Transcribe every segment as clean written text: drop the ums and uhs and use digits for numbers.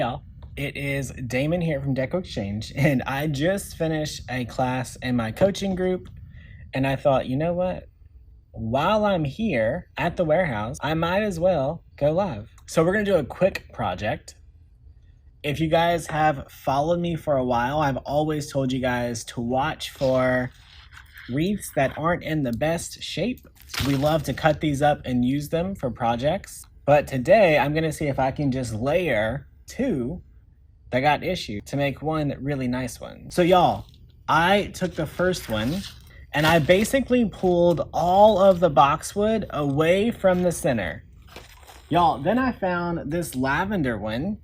y'all, it is Damon here from DecoExchange, and I just finished a class in my coaching group, and I thought, you know what? While I'm here at the warehouse, I might as well go live. So we're gonna do a quick project. If you guys have followed me for a while, I've always told you guys to watch for wreaths that aren't in the best shape. We love to cut these up and use them for projects. But today I'm gonna see if I can just layer two that got issued to make one really nice one. So y'all, I took the first one and I basically pulled all of the boxwood away from the center. Y'all, then I found this lavender one,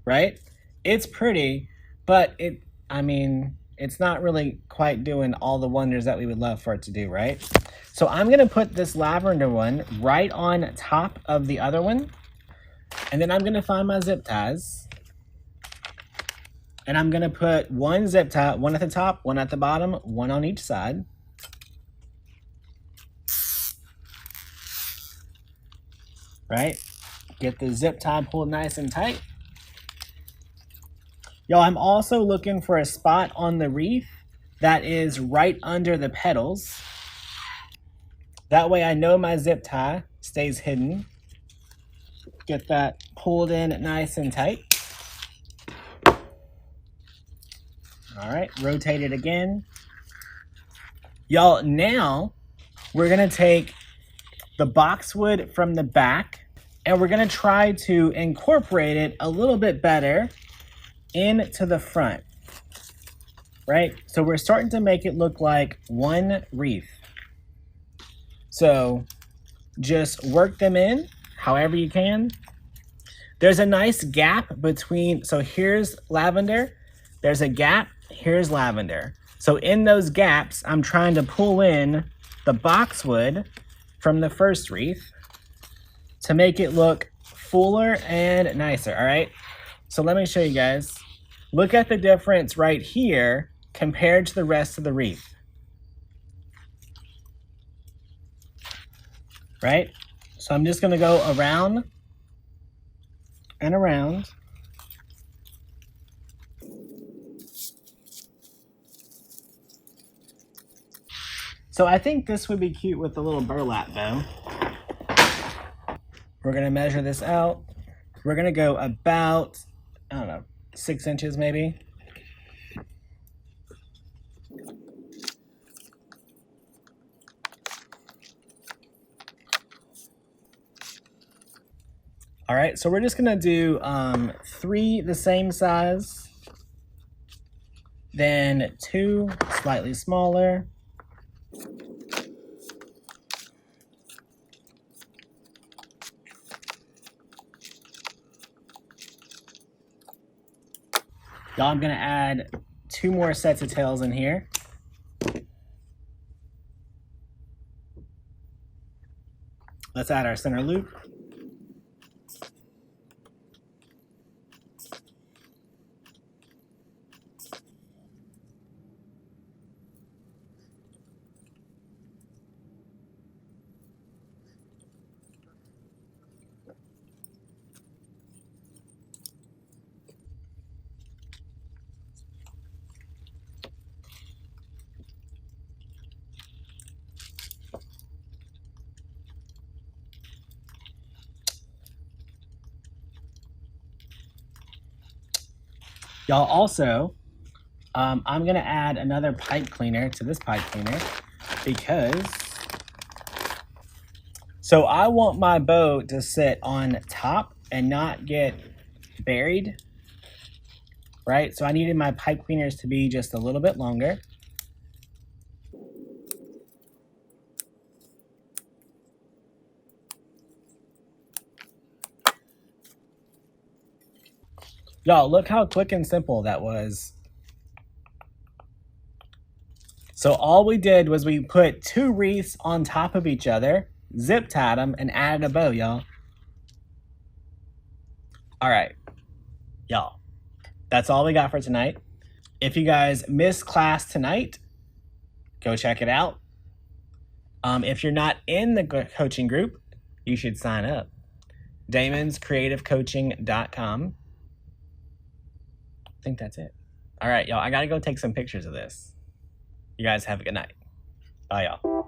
right? It's pretty, but it's not really quite doing all the wonders that we would love for it to do, right? So I'm gonna put this lavender one right on top of the other one. And then I'm gonna find my zip ties. And I'm gonna put one zip tie, one at the top, one at the bottom, one on each side. Right? Get the zip tie pulled nice and tight. Y'all, I'm also looking for a spot on the wreath that is right under the petals. That way I know my zip tie stays hidden. Get that pulled in nice and tight. All right, rotate it again. Y'all, now we're gonna take the boxwood from the back and we're gonna try to incorporate it a little bit better into the front, right? So we're starting to make it look like one wreath. So just work them in however you can. There's a nice gap between, so here's lavender, there's a gap, here's lavender. So in those gaps, I'm trying to pull in the boxwood from the first wreath to make it look fuller and nicer, all right? So let me show you guys. Look at the difference right here compared to the rest of the wreath. Right? So I'm just gonna go around and around. So I think this would be cute with a little burlap bow. We're gonna measure this out. We're gonna go about, I don't know, 6 inches maybe. All right, so we're just gonna do 3 the same size, then 2 slightly smaller, y'all, I'm gonna add 2 more sets of tails in here. Let's add our center loop. Y'all, also, I'm gonna add another pipe cleaner to this pipe cleaner because, so I want my bow to sit on top and not get buried, right? So I needed my pipe cleaners to be just a little bit longer. Y'all, look how quick and simple that was. So all we did was we put 2 wreaths on top of each other, zip tied them, and added a bow, y'all. All right, y'all, that's all we got for tonight. If you guys missed class tonight, go check it out. If you're not in the coaching group, you should sign up. DamonsCreativeCoaching.com. I think that's it. All right, y'all, I gotta go take some pictures of this. You guys have a good night. Bye, y'all.